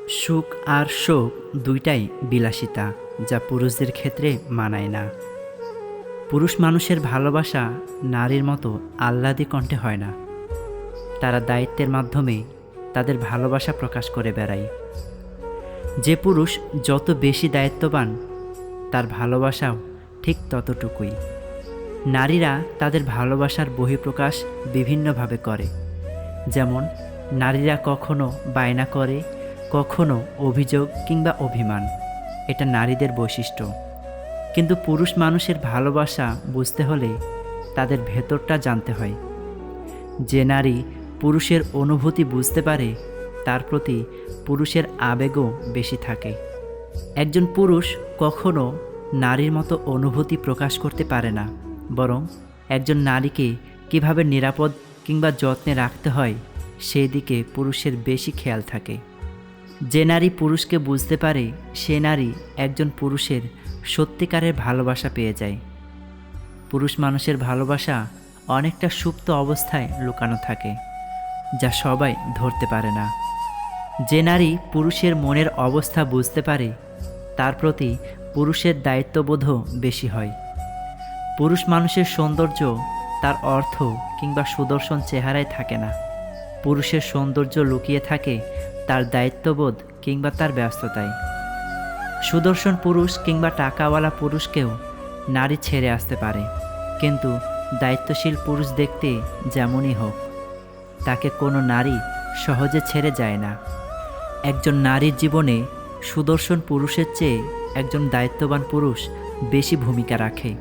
সুখ আর শোক দুইটাই বিলাসিতা, যা পুরুষদের ক্ষেত্রে মানায় না। পুরুষ মানুষের ভালোবাসা নারীর মতো আহ্লাদী কণ্ঠে হয় না। তারা দায়িত্বের মাধ্যমে তাদের ভালোবাসা প্রকাশ করে বেড়ায়। যে পুরুষ যত বেশি দায়িত্ববান, তার ভালোবাসাও ঠিক ততটুকুই। নারীরা তাদের ভালোবাসার বহিঃপ্রকাশ বিভিন্নভাবে করে। যেমন নারীরা কখনো বায়না করে, কখনো অভিযোগ কিংবা অভিমান। এটা নারীদের বৈশিষ্ট্য। কিন্তু পুরুষ মানুষের ভালোবাসা বুঝতে হলে তাদের ভেতরটা জানতে হয়। যে নারী পুরুষের অনুভূতি বুঝতে পারে, তার প্রতি পুরুষের আবেগও বেশি থাকে। একজন পুরুষ কখনো নারীর মতো অনুভূতি প্রকাশ করতে পারে না, বরং একজন নারীকে কিভাবে নিরাপদ কিংবা যত্নে রাখতে হয় সেই দিকে পুরুষের বেশি খেয়াল থাকে। যে নারী পুরুষকে বুঝতে পারে, সে নারী একজন পুরুষের সত্যিকারের ভালোবাসা পেয়ে যায়। পুরুষ মানুষের ভালোবাসা অনেকটা সুপ্ত অবস্থায় লুকানো থাকে, যা সবাই ধরতে পারে না। যে নারী পুরুষের মনের অবস্থা বুঝতে পারে, তার প্রতি পুরুষের দায়িত্ববোধও বেশি হয়। পুরুষ মানুষের সৌন্দর্য তার অর্থ কিংবা সুদর্শন চেহারায় থাকে না। পুরুষের সৌন্দর্য লুকিয়ে থাকে তার দায়িত্ববোধ কিংবা তার ব্যস্ততায়। সুদর্শন পুরুষ কিংবা টাকাওয়ালা পুরুষকেও নারী ছেড়ে আসতে পারে, কিন্তু দায়িত্বশীল পুরুষ দেখতে যেমনই হোক, তাকে কোনো নারী সহজে ছেড়ে যায় না। একজন নারীর জীবনে সুদর্শন পুরুষের চেয়ে একজন দায়িত্ববান পুরুষ বেশি ভূমিকা রাখে।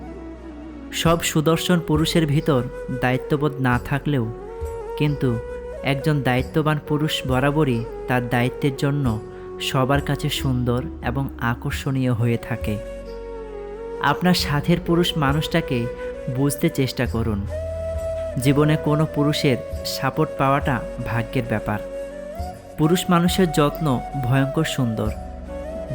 সব সুদর্শন পুরুষের ভিতর দায়িত্ববোধ না থাকলেও কিন্তু একজন দায়িত্ববান পুরুষ বরাবরই তার দায়িত্বের জন্য সবার কাছে সুন্দর এবং আকর্ষণীয় হয়ে থাকে। আপনার সাথের পুরুষ মানুষটাকে বুঝতে চেষ্টা করুন। জীবনে কোনো পুরুষের সাপোর্ট পাওয়াটা ভাগ্যের ব্যাপার। পুরুষ মানুষের যত্ন ভয়ঙ্কর সুন্দর।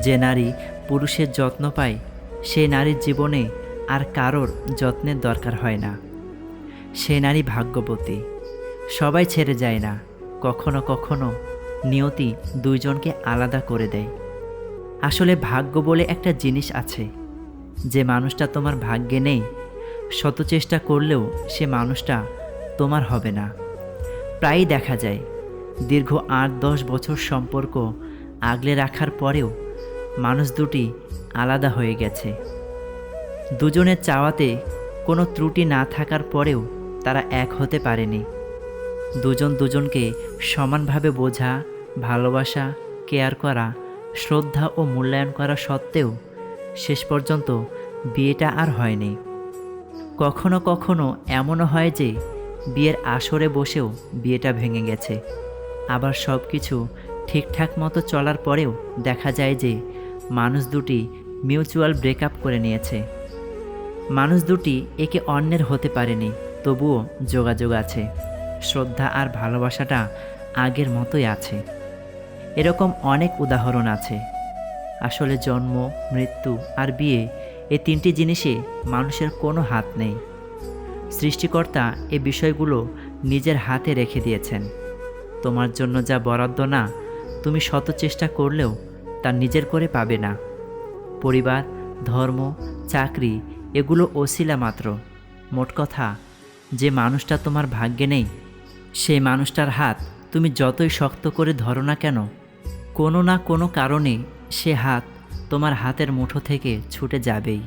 যে নারী পুরুষের যত্ন পায়, সেই নারীর জীবনে আর কারোর যত্নের দরকার হয় না। সে নারী ভাগ্যবতী। সবাই ছেড়ে যায় না, কখনো কখনো নিয়তি দুইজনকে আলাদা করে দেয়। আসলে ভাগ্য বলে একটা জিনিস আছে। যে মানুষটা তোমার ভাগ্যে নেই, শত চেষ্টা করলেও সে মানুষটা তোমার হবে না। প্রায়ই দেখা যায় দীর্ঘ 8-10 বছর সম্পর্ক আগলে রাখার পরেও মানুষ দুটি আলাদা হয়ে গেছে। দুজনের চাওয়াতে কোনো ত্রুটি না থাকার পরেও তারা এক হতে পারেনি। দুজন দুজনকে সমানভাবে বোঝা, ভালোবাসা, কেয়ার করা, শ্রদ্ধা ও মূল্যায়ন করা সত্ত্বেও শেষ পর্যন্ত বিয়েটা আর হয়নি। কখনো কখনো এমনও হয় যে বিয়ের আসরে বসেও বিয়েটা ভেঙে গেছে। আবার সব কিছু ঠিকঠাক মতো চলার পরেও দেখা যায় যে মানুষ দুটি মিউচুয়াল ব্রেকআপ করে নিয়েছে। মানুষ দুটি একে অন্যের হতে পারেনি, তবুও যোগাযোগ আছে। শ্রদ্ধা আর ভালোবাসাটা আগের মতোই আছে। এরকম অনেক উদাহরণ আছে। আসলে জন্ম, মৃত্যু আর বিয়ে, এই তিনটি জিনিসে মানুষের কোনো হাত নেই। সৃষ্টিকর্তা এ বিষয়গুলো নিজের হাতে রেখে দিয়েছেন। তোমার জন্য যা বরাদ্দ না, তুমি শত চেষ্টা করলেও তা নিজের করে পাবে না। পরিবার, ধর্ম, চাকরি এগুলো ওসিলা মাত্র। মোট কথা, যে মানুষটা তোমার ভাগ্যে নেই, সেই মানুষটার হাত তুমি যতই শক্ত করে ধরো না কেন, কোনো না কোনো কারণে সে হাত তোমার হাতের মুঠো থেকে ছুটে যাবেই।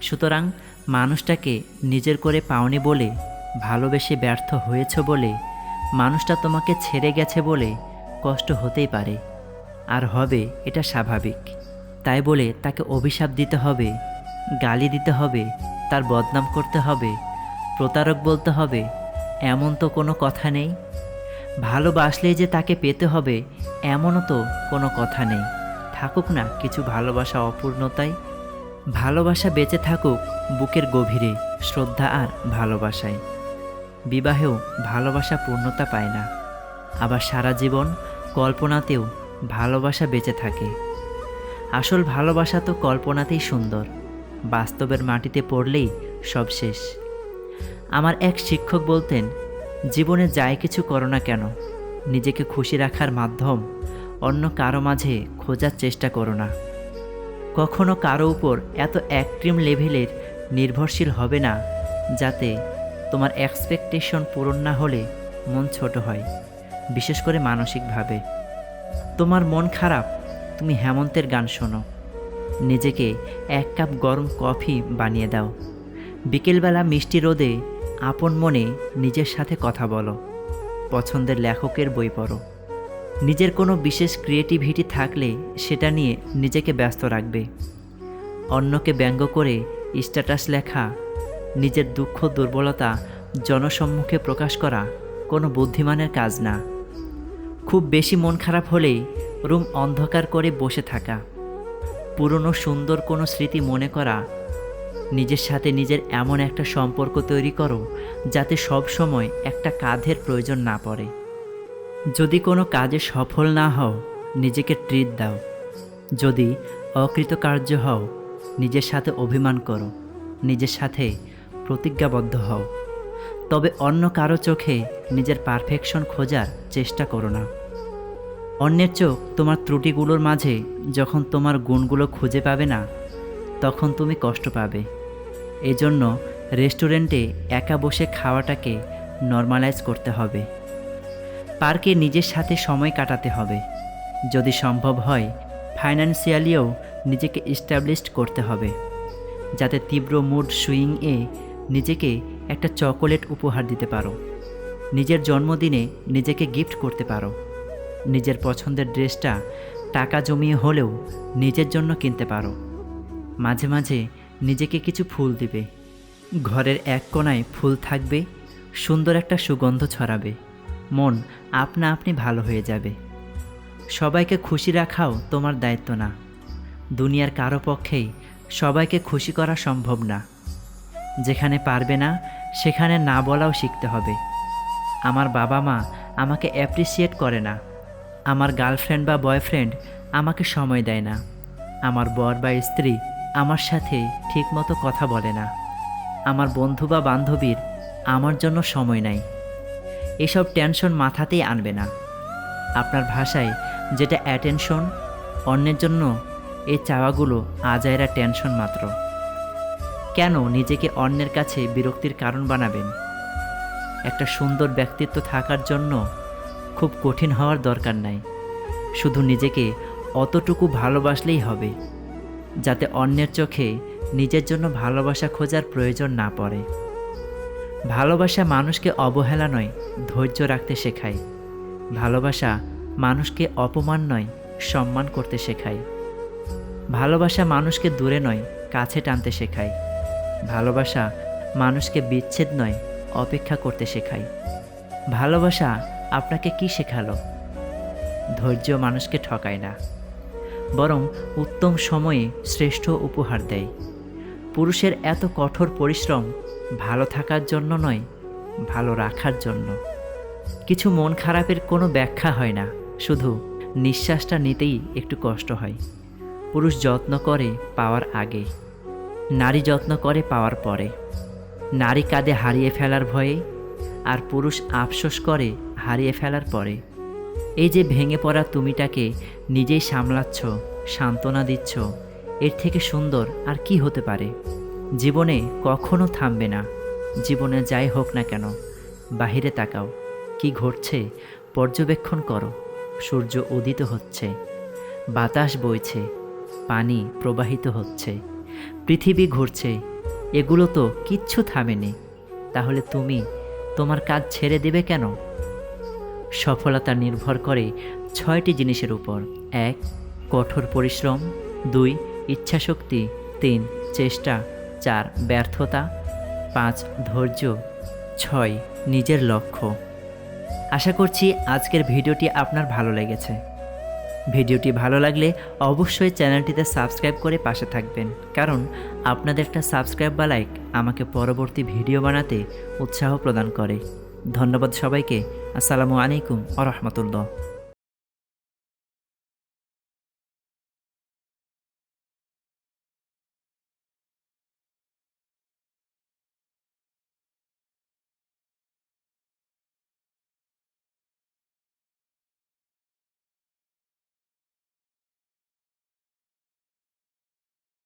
সুতরাং মানুষটাকে নিজের করে পাওনি বলে, ভালোবেসে ব্যর্থ হয়েছ বলে, মানুষটা তোমাকে ছেড়ে গেছে বলে কষ্ট হতেই পারে, আর হবে, এটা স্বাভাবিক। তাই বলে তাকে অভিশাপ দিতে হবে, গালি দিতে হবে, তার বদনাম করতে হবে, প্রতারক বলতে হবে, এমন তো কোনো কথা নেই। ভালোবাসলেই যে তাকে পেতে হবে এমনও তো কোনো কথা নেই। থাকুক না কিছু ভালোবাসা অপূর্ণতায়। ভালোবাসা বেঁচে থাকুক বুকের গভীরে, শ্রদ্ধা আর ভালোবাসায়। বিবাহেও ভালোবাসা পূর্ণতা পায় না। আবার সারা জীবন কল্পনাতেও ভালোবাসা বেঁচে থাকে। আসল ভালোবাসা তো কল্পনাতেই সুন্দর, বাস্তবের মাটিতে পড়লেই সব শেষ। আমার এক শিক্ষক বলতেন, জীবনে যাই কিছু করো না কেন, নিজেকে খুশি রাখার মাধ্যম অন্য কারো মাঝে খোঁজার চেষ্টা করো না। কখনো কারো উপর এত এক্সট্রিম লেভেলের নির্ভরশীল হবে না যাতে তোমার এক্সপেকটেশন পূরণ না হলে মন ছোট হয়, বিশেষ করে মানসিকভাবে। তোমার মন খারাপ, তুমি হেমন্তের গান শোনো, নিজেকে 1 কাপ গরম কফি বানিয়ে দাও, বিকেলবেলা মিষ্টি রোদে আপন মনে নিজের সাথে কথা বলো, পছন্দের লেখকের বই পড়ো। নিজের কোনো বিশেষ ক্রিয়েটিভিটি থাকলে সেটা নিয়ে নিজেকে ব্যস্ত রাখবে। অন্যকে ব্যঙ্গ করে স্ট্যাটাস লেখা, নিজের দুঃখ দুর্বলতা জনসম্মুখে প্রকাশ করা কোনো বুদ্ধিমানের কাজ না। খুব বেশি মন খারাপ হলেই রুম অন্ধকার করে বসে থাকা, পুরনো সুন্দর কোনো স্মৃতি মনে করা, নিজের সাথে নিজের এমন একটা সম্পর্ক তৈরি করো যাতে সব সময় একটা কাঁধের প্রয়োজন না পড়ে। যদি কোনো কাজে সফল না হও, নিজেকে ট্রিট দাও। যদি অকৃতকার্য হও, নিজের সাথে অভিমান করো, নিজের সাথে প্রতিজ্ঞাবদ্ধ হও। তবে অন্য কারো চোখে নিজের পারফেকশন খোঁজার চেষ্টা করো না। অন্যের চোখ তোমার ত্রুটিগুলোর মাঝে যখন তোমার গুণগুলো খুঁজে পাবে না, তখন তুমি কষ্ট পাবে। এজন্য রেস্টুরেন্টে একা বসে খাওয়াটাকে নর্মালাইজ করতে হবে। পার্কে নিজের সাথে সময় কাটাতে হবে। যদি সম্ভব হয়, ফাইন্যান্সিয়ালিও নিজেকে এস্টাবলিশড করতে হবে, যাতে তীব্র মুড সুইংয়ে নিজেকে একটা চকোলেট উপহার দিতে পারো, নিজের জন্মদিনে নিজেকে গিফট করতে পারো, নিজের পছন্দের ড্রেসটা টাকা জমিয়ে হলেও নিজের জন্য কিনতে পারো। মাঝে মাঝে নিজেকে কিছু ফুল দিবে, ঘরের এক কোণায় ফুল থাকবে, সুন্দর একটা সুগন্ধ ছড়াবে, মন আপনা আপনি ভালো হয়ে যাবে। সবাইকে খুশি রাখাও তোমার দায়িত্ব না। দুনিয়ার কারো পক্ষেই সবাইকে খুশি করা সম্ভব না। যেখানে পারবে না সেখানে না বলাও শিখতে হবে। আমার বাবা মা আমাকে অ্যাপ্রিসিয়েট করে না, আমার গার্লফ্রেন্ড বা বয়ফ্রেন্ড আমাকে সময় দেয় না, আমার বর বা স্ত্রী আমার সাথে ঠিকমতো কথা বলে না, আমার বন্ধু বা বান্ধবীর আমার জন্য সময় নাই। এসব টেনশন মাথাতেই আনবে না। আপনার ভাষায় যেটা অ্যাটেনশন, অন্যের জন্য এই চাওয়াগুলো আজাইরা টেনশন মাত্র। কেন নিজেকে অন্যের কাছে বিরক্তির কারণ বানাবেন? একটা সুন্দর ব্যক্তিত্ব থাকার জন্য খুব কঠিন হওয়ার দরকার নাই। শুধু নিজেকে অতটুকু ভালোবাসলেই হবে যাতে অন্যের চোখে নিজের জন্য ভালোবাসা খোঁজার প্রয়োজন না পড়ে। ভালোবাসা মানুষকে অবহেলা নয়, ধৈর্য রাখতে শেখায়। ভালোবাসা মানুষকে অপমান নয়, সম্মান করতে শেখায়। ভালোবাসা মানুষকে দূরে নয়, কাছে টানতে শেখায়। ভালোবাসা মানুষকে বিচ্ছেদ নয়, অপেক্ষা করতে শেখায়। ভালোবাসা আপনাকে কি শেখালো? ধৈর্য মানুষকে ঠকায় না, বরং উত্তম সময়ে শ্রেষ্ঠ উপহার দেয়। পুরুষের এত কঠোর পরিশ্রম ভালো থাকার জন্য নয়, ভালো রাখার জন্য। কিছু মন খারাপের কোনো ব্যাখ্যা হয় না, শুধু নিঃশ্বাসটা নিতেই একটু কষ্ট হয়। পুরুষ যত্ন করে পাওয়ার আগে, নারী যত্ন করে পাওয়ার পরে। নারী কাঁদে হারিয়ে ফেলার ভয়ে, আর পুরুষ আফসোস করে হারিয়ে ফেলার পরে। এই যে ভেঙে পড়া তুমিটাকে নিজেই সামলাচ্ছ, সান্ত্বনা দিচ্ছ, এর থেকে সুন্দর আর কি হতে পারে? জীবনে কখনো থামবে না। জীবনে যাই হোক না কেন, বাহিরে তাকাও, কি ঘটছে পর্যবেক্ষণ করো। সূর্য উদিত হচ্ছে, বাতাস বইছে, পানি প্রবাহিত হচ্ছে, পৃথিবী ঘুরছে, এগুলো তো কিচ্ছু থামেনি। তাহলে তুমি তোমার কাজ ছেড়ে দেবে কেন? সফলতা নির্ভর করে 6টি জিনিসের উপর। 1. কঠোর পরিশ্রম, 2. ইচ্ছাশক্তি, 3. চেষ্টা, 4. ব্যর্থতা, 5. ধৈর্য, 6. নিজের লক্ষ্য। আশা করছি আজকের ভিডিওটি আপনার ভালো লেগেছে। ভিডিওটি ভালো লাগলে অবশ্যই চ্যানেলটিতে সাবস্ক্রাইব করে পাশে থাকবেন, কারণ আপনাদের একটা সাবস্ক্রাইব বা লাইক আমাকে পরবর্তী ভিডিও বানাতে উৎসাহ প্রদান করে। ধন্যবাদ সবাইকে। আসসালামু আলাইকুম ওয়া রাহমাতুল্লাহ।